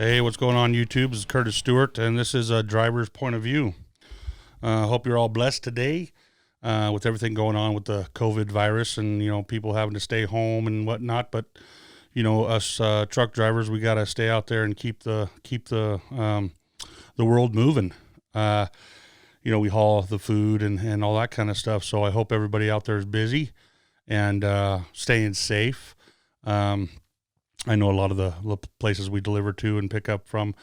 Hey, what's going on YouTube? This is Curtis Stewart, and this is a driver's point of view. Hope you're all blessed today with everything going on with the COVID virus and, people having to stay home and whatnot. But, us truck drivers, we got to stay out there and keep the world moving. We haul the food and all that kind of stuff. So I hope everybody out there is busy and staying safe. I know a lot of the places we deliver to and pick up from,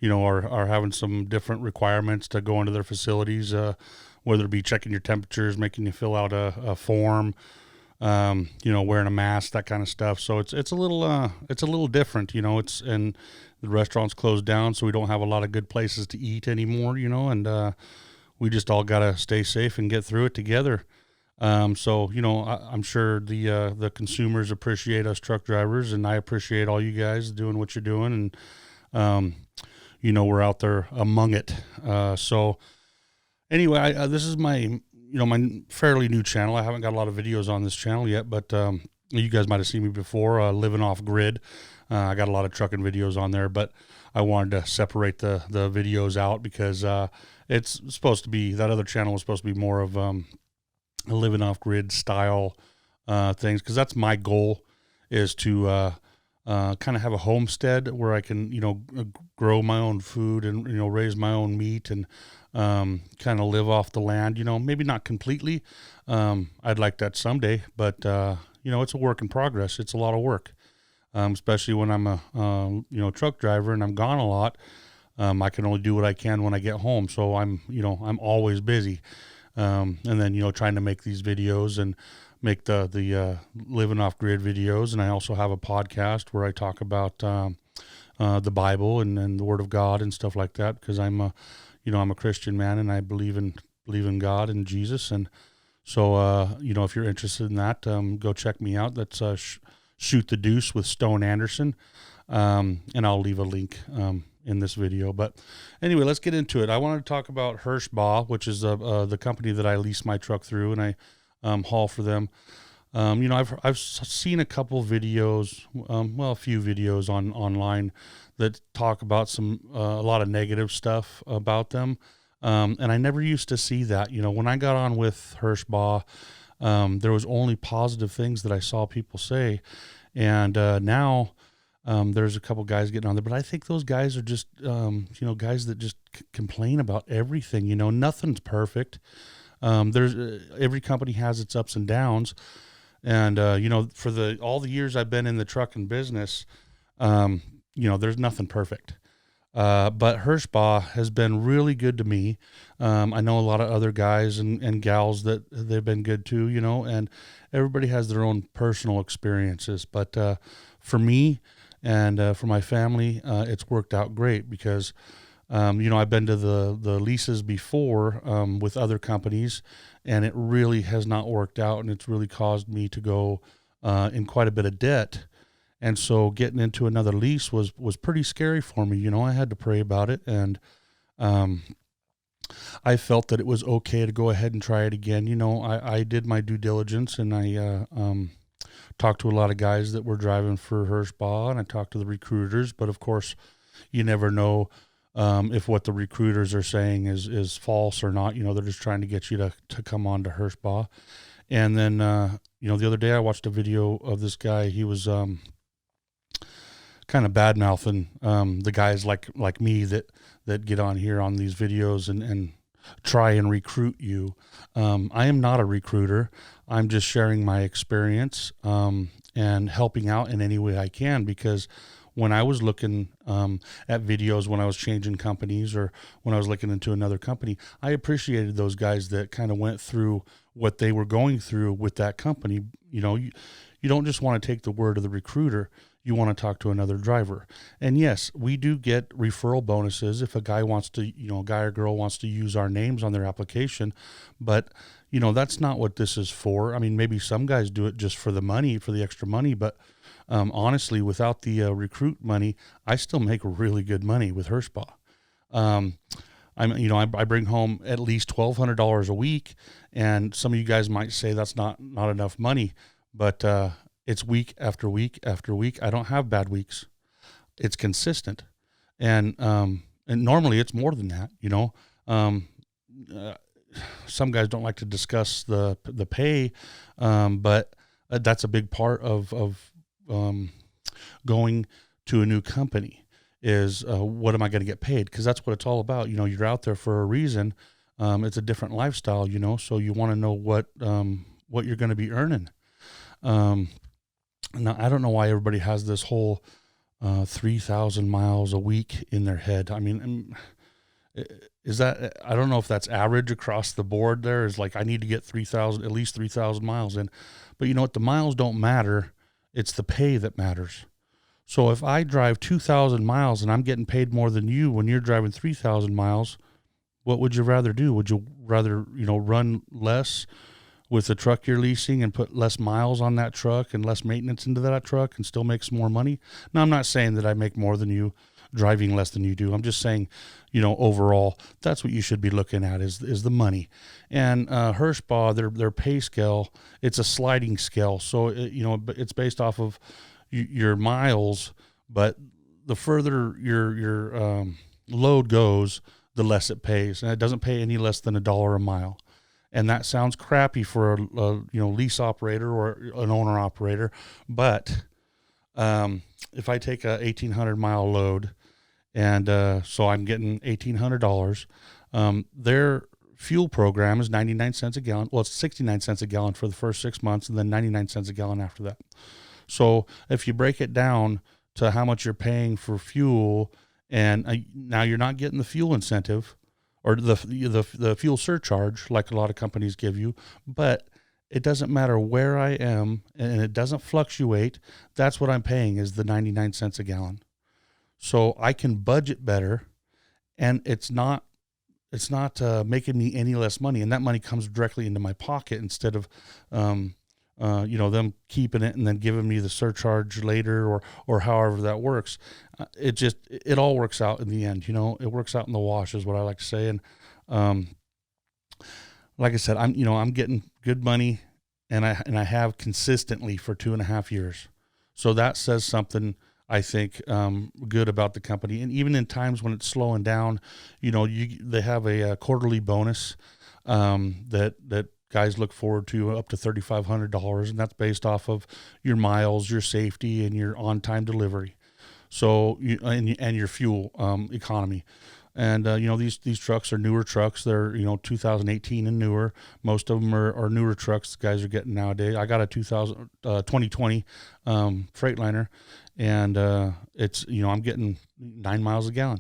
are having some different requirements to go into their facilities, whether it be checking your temperatures, making you fill out a form, wearing a mask, that kind of stuff. So it's a little different, and the restaurants closed down, so we don't have a lot of good places to eat anymore, and we just all got to stay safe and get through it together. I'm sure the consumers appreciate us truck drivers, and I appreciate all you guys doing what you're doing, and we're out there among it. So anyway, this is my my fairly new channel. I haven't got a lot of videos on this channel yet, but you guys might have seen me before, living off grid. I got a lot of trucking videos on there, but I wanted to separate the videos out because it's supposed to be, that other channel was supposed to be more of living off grid style things, because that's my goal, is to kind of have a homestead where I can grow my own food and raise my own meat and kind of live off the land. Maybe not completely. I'd like that someday, but it's a work in progress. It's a lot of work, especially when I'm a truck driver and I'm gone a lot. I can only do what I can when I get home, so I'm always busy. And then, trying to make these videos and make the living off grid videos. And I also have a podcast where I talk about the Bible and the Word of God and stuff like that, because I'm a Christian man, and I believe in God and Jesus. And so, if you're interested in that, go check me out. That's Shoot the Deuce with Stone Anderson. And I'll leave a link in this video. But anyway, let's get into it. I wanted to talk about Hirschbach, which is the company that I lease my truck through, and I haul for them. I've seen a couple videos, a few videos online that talk about a lot of negative stuff about them. And I never used to see that. When I got on with Hirschbach, there was only positive things that I saw people say. And now there's a couple guys getting on there, but I think those guys are just, guys that just complain about everything. Nothing's perfect. Every company has its ups and downs, and for all the years I've been in the trucking business, there's nothing perfect. But Hirschbach has been really good to me. I know a lot of other guys and gals that they've been good too, and everybody has their own personal experiences. But for me, and for my family, it's worked out great because, I've been to the leases before with other companies, and it really has not worked out, and it's really caused me to go in quite a bit of debt. And so getting into another lease was pretty scary for me. I had to pray about it, and I felt that it was okay to go ahead and try it again. I did my due diligence, and I talked to a lot of guys that were driving for Hirschbach, and I talked to the recruiters, but of course you never know if what the recruiters are saying is false or not. They're just trying to get you to come on to Hirschbach. And then, the other day I watched a video of this guy. He was kind of bad mouthing the guys like me that get on here on these videos and try and recruit you. I am not a recruiter. I'm just sharing my experience and helping out in any way I can, because when I was looking at videos, when I was changing companies, or when I was looking into another company, I appreciated those guys that kind of went through what they were going through with that company. You don't just want to take the word of the recruiter. You want to talk to another driver. And yes, we do get referral bonuses if a guy wants to, guy or girl wants to use our names on their application. But, that's not what this is for. I mean, maybe some guys do it just for the money, for the extra money. But honestly, without the recruit money, I still make really good money with Hirschbach. I bring home at least $1,200 a week, and some of you guys might say that's not enough money, but it's week after week after week. I don't have bad weeks. It's consistent. And normally it's more than that, uh, some guys don't like to discuss the pay, but that's a big part of going to a new company is what am I going to get paid? Because that's what it's all about. You're out there for a reason. It's a different lifestyle, so you want to know what you're going to be earning. Now, I don't know why everybody has this whole 3,000 miles a week in their head. I mean, is that, I don't know if that's average across the board. There is like, I need to get at least 3,000 miles in, but you know what? The miles don't matter. It's the pay that matters. So if I drive 2,000 miles and I'm getting paid more than you when you're driving 3,000 miles, what would you rather do? Would you rather, run less with the truck you're leasing and put less miles on that truck and less maintenance into that truck and still make some more money? Now, I'm not saying that I make more than you driving less than you do. I'm just saying, overall, that's what you should be looking at is the money. And Hirschbach, their pay scale, it's a sliding scale. So, it's based off of your miles, but the further your load goes, the less it pays. And it doesn't pay any less than $1 a mile. And that sounds crappy for a lease operator or an owner operator. But if I take a 1,800 mile load, and so I'm getting $1,800, their fuel program is 99 cents a gallon. Well, it's 69 cents a gallon for the first 6 months, and then 99 cents a gallon after that. So if you break it down to how much you're paying for fuel, and now you're not getting the fuel incentive or the fuel surcharge like a lot of companies give you, but it doesn't matter where I am, and it doesn't fluctuate. That's what I'm paying is the 99 cents a gallon. So I can budget better, and it's not making me any less money, and that money comes directly into my pocket instead of them keeping it and then giving me the surcharge later or however that works. It all works out in the end. It works out in the wash is what I like to say. And like I said, I'm getting good money, and I have consistently for 2.5 years. So that says something, I think, good about the company. And even in times when it's slowing down, they have a quarterly bonus that guys look forward to, up to $3,500, and that's based off of your miles, your safety, and your on-time delivery. So and your fuel economy. And these trucks are newer trucks. They're 2018 and newer. Most of them are newer trucks guys are getting nowadays. I got a 2020 Freightliner, and it's I'm getting 9 miles a gallon.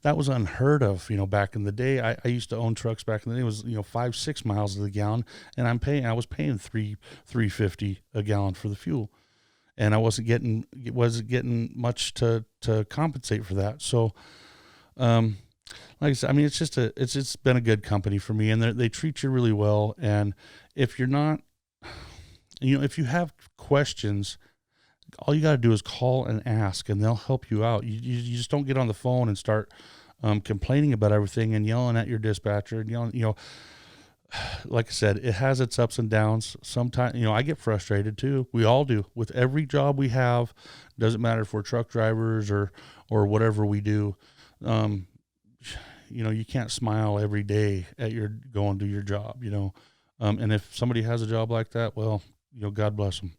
That was unheard of. Back in the day, I used to own trucks back in the day. It was 5-6 miles a gallon, and I was paying $3.50 a gallon for the fuel, and I wasn't getting much to compensate for that. So. Like I said, I mean, it's been a good company for me, and they treat you really well. And if you're not, if you have questions, all you got to do is call and ask, and they'll help you out. You just don't get on the phone and start complaining about everything and yelling at your dispatcher and yelling. Like I said, it has its ups and downs. Sometimes, I get frustrated too. We all do with every job we have. Doesn't matter if we're truck drivers or whatever we do. You can't smile every day at your going to your job, and if somebody has a job like that, well, God bless them.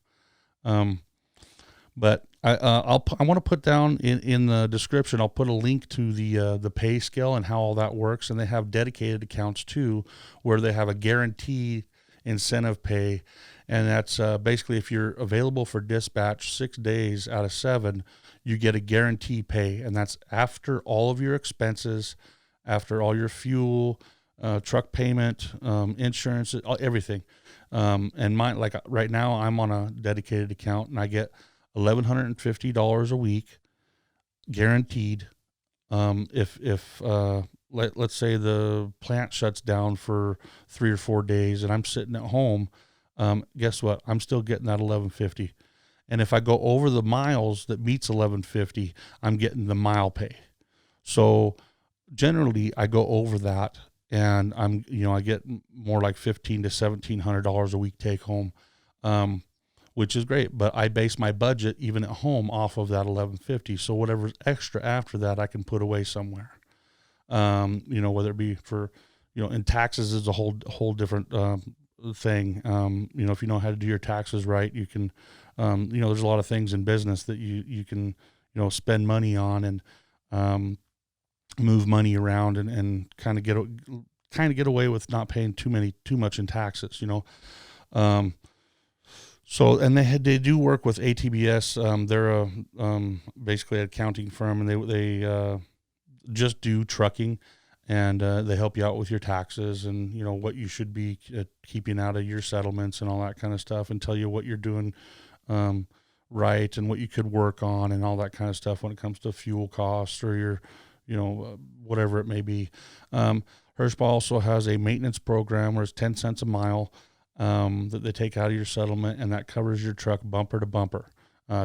But I want to put down in the description, I'll put a link to the pay scale and how all that works. And they have dedicated accounts too, where they have a guaranteed incentive pay. And that's basically if you're available for dispatch 6 days out of 7, you get a guarantee pay. And that's after all of your expenses, after all your fuel, truck payment, insurance, everything. And like right now I'm on a dedicated account, and I get $1,150 a week guaranteed. If let's say the plant shuts down for 3 or 4 days and I'm sitting at home, guess what? I'm still getting that $1,150. And if I go over the miles that meets $1,150, I'm getting the mile pay. So generally I go over that, and I get more like $1,500 to $1,700 a week take home, which is great. But I base my budget even at home off of that $11.50. So whatever's extra after that, I can put away somewhere. Whether it be for, and taxes is a whole different thing. If you know how to do your taxes right, you can, there's a lot of things in business that you can, spend money on and move money around and kind of get away with not paying too much in taxes. So, and they do work with ATBS. They're a basically an accounting firm, and they just do trucking, and they help you out with your taxes and what you should be keeping out of your settlements and all that kind of stuff, and tell you what you're doing right and what you could work on and all that kind of stuff when it comes to fuel costs or your whatever it may be. Hirschbach also has a maintenance program where it's 10 cents a mile that they take out of your settlement, and that covers your truck bumper to bumper.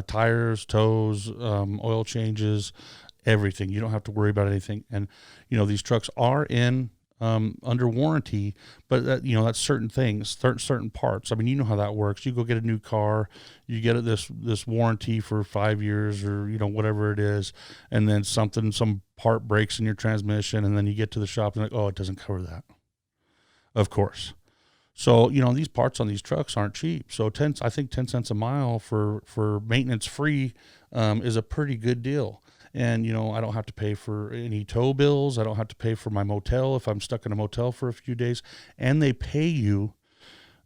Tires, tows, oil changes, everything. You don't have to worry about anything. And, these trucks are in under warranty, but that's certain things, certain parts. I mean, you know how that works. You go get a new car, you get this warranty for 5 years or, whatever it is. And then some part breaks in your transmission, and then you get to the shop and like, oh, it doesn't cover that. Of course. So, these parts on these trucks aren't cheap. So I think 10 cents a mile for maintenance free is a pretty good deal. And, I don't have to pay for any tow bills. I don't have to pay for my motel if I'm stuck in a motel for a few days. And they pay you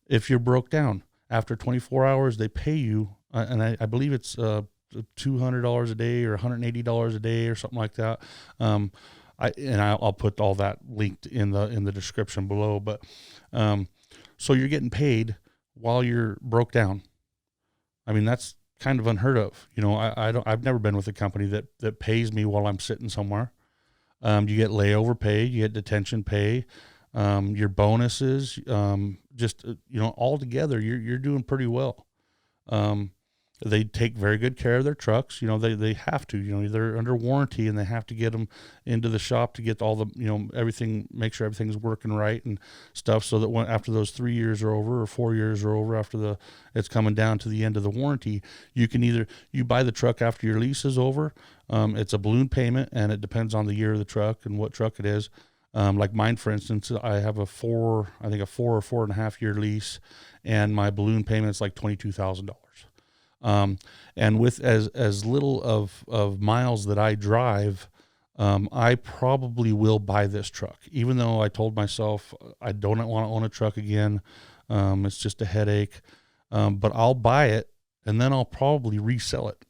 if you're broke down. After 24 hours, they pay you, and I believe it's $200 a day or $180 a day or something like that. I'll put all that linked in the description below. But so you're getting paid while you're broke down. I mean, that's kind of unheard of. I've never been with a company that pays me while I'm sitting somewhere. You get layover pay, you get detention pay, your bonuses, all together, you're doing pretty well. They take very good care of their trucks. They have to, they're under warranty, and they have to get them into the shop to get all the, everything, make sure everything's working right and stuff, so that after those 3 years are over or 4 years are over, after it's coming down to the end of the warranty, you can you buy the truck after your lease is over. It's a balloon payment, and it depends on the year of the truck and what truck it is. Like mine, for instance, I have a 4 or 4.5 year lease, and my balloon payment is like $22,000. And with as little of miles that I drive, I probably will buy this truck, even though I told myself I don't want to own a truck again. It's just a headache. But I'll buy it, and then I'll probably resell it.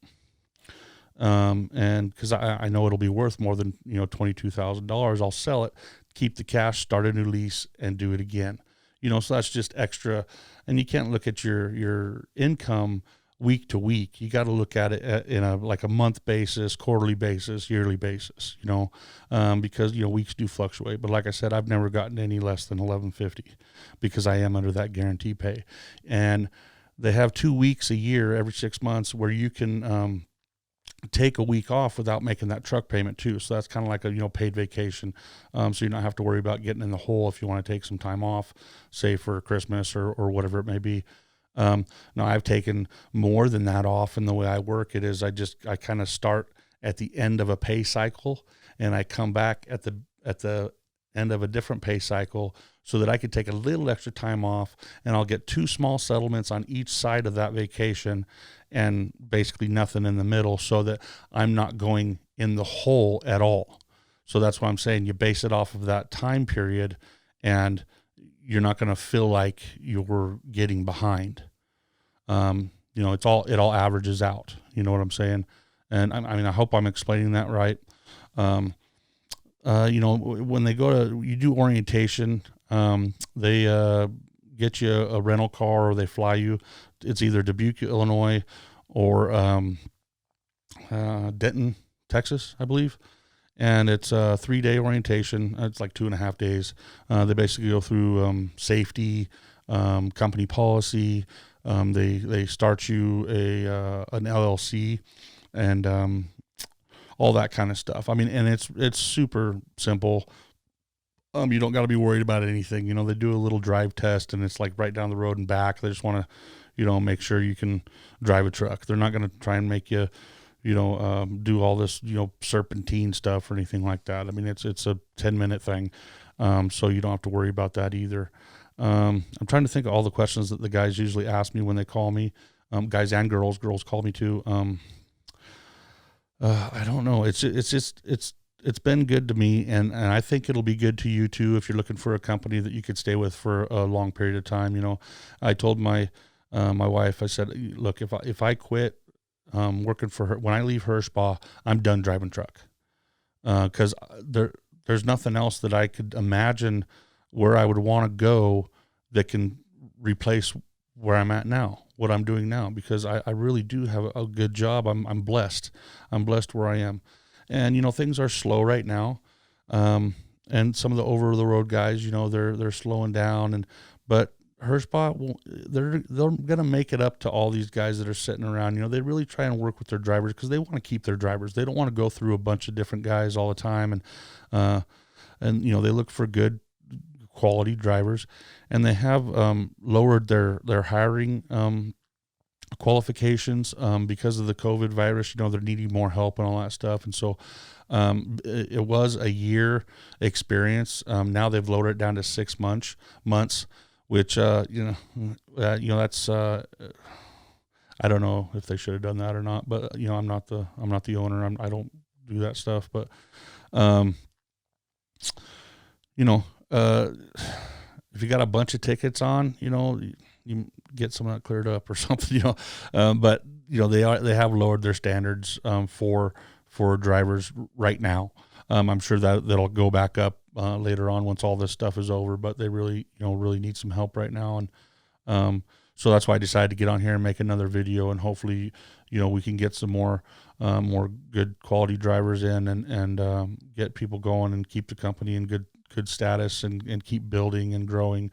And cause I know it'll be worth more than, $22,000. I'll sell it, keep the cash, start a new lease, and do it again. So that's just extra. And you can't look at your income week to week. You got to look at it in a month basis, quarterly basis, yearly basis, because, weeks do fluctuate. But like I said, I've never gotten any less than $11.50 because I am under that guarantee pay. And they have 2 weeks a year, every 6 months, where you can, take a week off without making that truck payment too. So that's kind of like a, paid vacation. So you don't have to worry about getting in the hole if you want to take some time off, say for Christmas or whatever it may be. Now I've taken more than that off, and the way I work it is I kind of start at the end of a pay cycle, and I come back at the end of a different pay cycle, so that I could take a little extra time off, and I'll get 2 small settlements on each side of that vacation and basically nothing in the middle, so that I'm not going in the hole at all. So that's why I'm saying you base it off of that time period, and you're not going to feel like you're getting behind. It all averages out. You know what I'm saying? And I hope I'm explaining that right. When you do orientation, they get you a rental car, or they fly you. It's either Dubuque, Illinois, or Denton, Texas, I believe. And it's a 3-day orientation. It's like 2.5 days. They basically go through safety, company policy. They start you an LLC, and all that kind of stuff. And it's super simple. You don't got to be worried about anything. They do a little drive test, and it's like right down the road and back. They just want to, make sure you can drive a truck. They're not going to try and make you, do all this, serpentine stuff or anything like that. I mean, it's a 10-minute thing. So you don't have to worry about that either. I'm trying to think of all the questions that the guys usually ask me when they call me. Guys and girls call me too. I don't know. It's been good to me, and I think it'll be good to you too if you're looking for a company that you could stay with for a long period of time. I told my wife, I said, look, if I quit working for her, when I leave Hirschbach, I'm done driving truck, because there's nothing else that I could imagine where I would want to go that can replace where I'm at now, what I'm doing now, because I really do have a good job. I'm blessed. I'm blessed where I am. And, things are slow right now. And some of the over the road guys, they're slowing down, but Hirschbach, they're going to make it up to all these guys that are sitting around. They really try and work with their drivers because they want to keep their drivers. They don't want to go through a bunch of different guys all the time. And they look for good quality drivers, and they have lowered their hiring qualifications because of the COVID virus. They're needing more help and all that stuff. And so it was a year experience. Now they've lowered it down to 6 months, which that's I don't know if they should have done that or not, but I'm not the owner. I don't do that stuff, but if you got a bunch of tickets on, you get some of that cleared up or something, but they have lowered their standards for drivers right now. I'm sure that'll go back up later on once all this stuff is over, but they really need some help right now. And so that's why I decided to get on here and make another video, and hopefully we can get some more good quality drivers in and get people going and keep the company in good status and keep building and growing.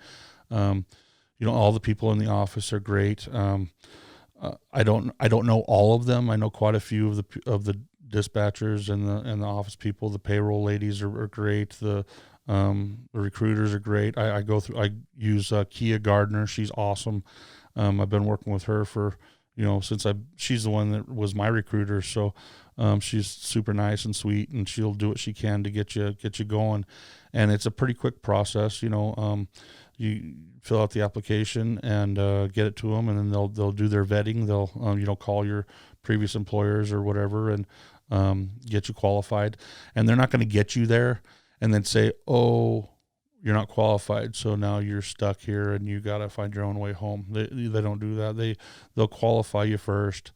All the people in the office are great. I don't know all of them. I know quite a few of the dispatchers and the office people. The payroll ladies are great. The recruiters are great. I use Kia Gardner. She's awesome. I've been working with her for she's the one that was my recruiter. So she's super nice and sweet, and she'll do what she can to get you going. And it's a pretty quick process. You fill out the application and get it to them, and then they'll do their vetting. They'll call your previous employers or whatever and get you qualified. And they're not going to get you there and then say, oh, you're not qualified, so now you're stuck here and you got to find your own way home. They don't do that. They'll qualify you first,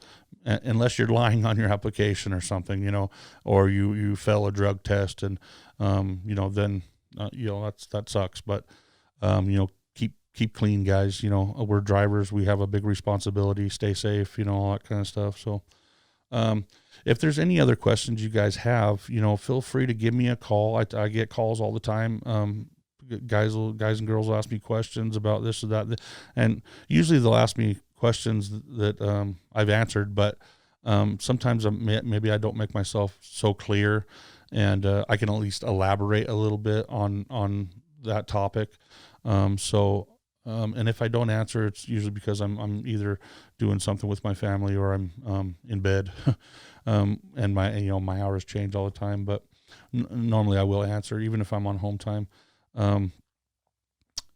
unless you're lying on your application or something, or you fail a drug test, and then that sucks. But keep clean, guys. We're drivers. We have a big responsibility. Stay safe. All that kind of stuff. So if there's any other questions you guys have, feel free to give me a call. I get calls all the time. Guys and girls will ask me questions about this or that, and usually they'll ask me questions that I've answered, but sometimes maybe I don't make myself so clear, and I can at least elaborate a little bit on that topic. And if I don't answer, it's usually because I'm either doing something with my family or I'm in bed, and my hours change all the time. But normally I will answer, even if I'm on home time. And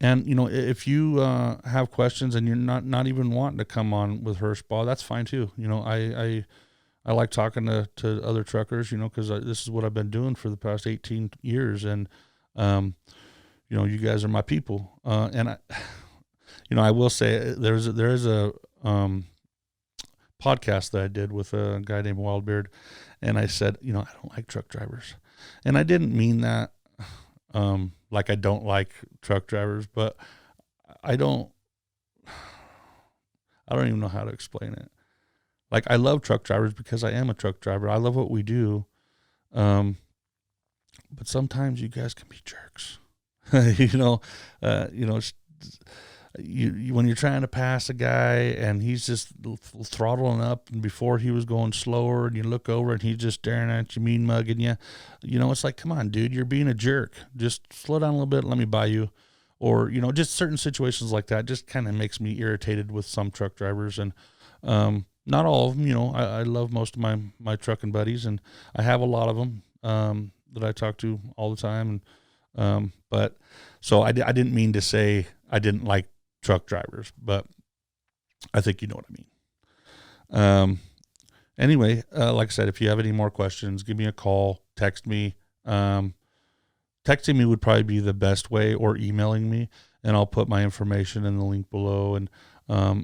if you have questions and you're not even wanting to come on with Hirschbach, that's fine too. I like talking to other truckers, because this is what I've been doing for the past 18 years, and you guys are my people. And I will say there is a podcast that I did with a guy named Wildbeard, and I said, I don't like truck drivers, and I didn't mean that like I don't like truck drivers, but I don't even know how to explain it. Like, I love truck drivers because I am a truck driver. I love what we do. But sometimes you guys can be jerks. When you're trying to pass a guy and he's just throttling up, and before he was going slower, and you look over and he's just staring at you, mean mugging you, it's like, come on, dude, you're being a jerk. Just slow down a little bit. Let me buy you. or, just certain situations like that just kind of makes me irritated with some truck drivers. And, not all of them, I love most of my trucking buddies, and I have a lot of them, that I talk to all the time. And, but so I didn't mean to say I didn't like truck drivers, but I think you know what I mean. Anyway, like I said, if you have any more questions, give me a call, text me. Texting me would probably be the best way, or emailing me, and I'll put my information in the link below. And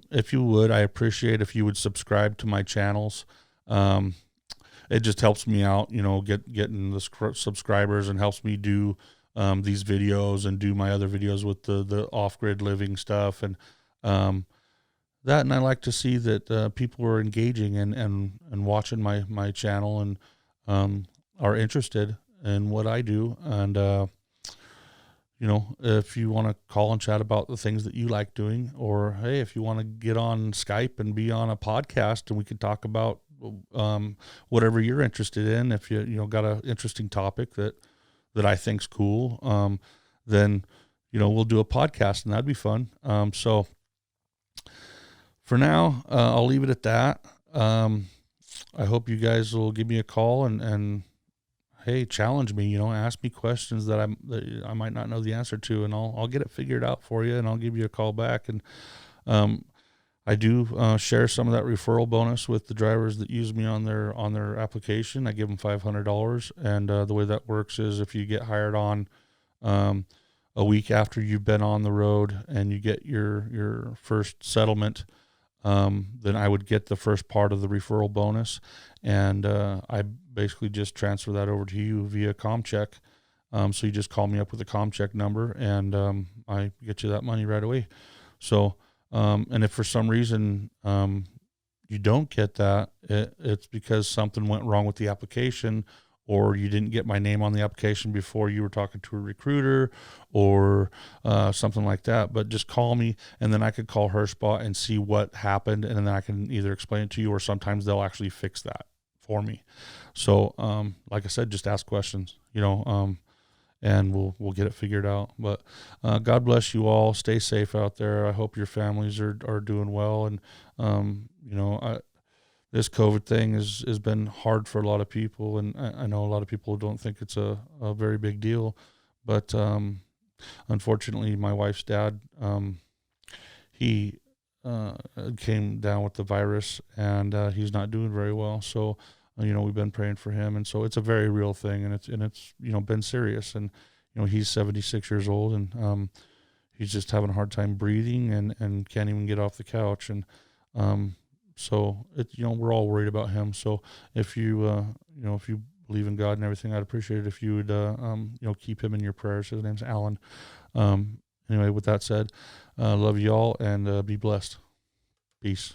if you would, I appreciate if you would subscribe to my channels. It just helps me out, getting the subscribers, and helps me do these videos and do my other videos with the off-grid living stuff. And that, and I like to see that people are engaging and watching my channel, and are interested in what I do. And if you want to call and chat about the things that you like doing, or hey, if you want to get on Skype and be on a podcast and we can talk about whatever you're interested in, if you got an interesting topic that I think's cool, then we'll do a podcast, and that'd be fun. So for now, I'll leave it at that. I hope you guys will give me a call and hey, challenge me, ask me questions that I might not know the answer to, and I'll get it figured out for you, and I'll give you a call back. And I do share some of that referral bonus with the drivers that use me on their application. I give them $500, and the way that works is if you get hired on a week after you've been on the road and you get your first settlement, then I would get the first part of the referral bonus, and I basically just transfer that over to you via comm check. So you just call me up with a comm check number, and I get you that money right away. So, and if for some reason you don't get that, it's because something went wrong with the application, or you didn't get my name on the application before you were talking to a recruiter, or something like that. But just call me, and then I could call Hirschbach and see what happened, and then I can either explain it to you, or sometimes they'll actually fix that for me. So, like I said, just ask questions, and we'll get it figured out. But God bless you all. Stay safe out there. I hope your families are doing well. And this COVID thing has been hard for a lot of people, and I know a lot of people don't think it's a very big deal, but unfortunately, my wife's dad, he came down with the virus, and he's not doing very well. So, we've been praying for him, and so it's a very real thing, and it's been serious. And he's 76 years old, and he's just having a hard time breathing, and can't even get off the couch. And so we're all worried about him. So if you if you believe in God and everything, I'd appreciate it if you would keep him in your prayers. His name's Alan. Anyway, with that said, love you all, and be blessed. Peace.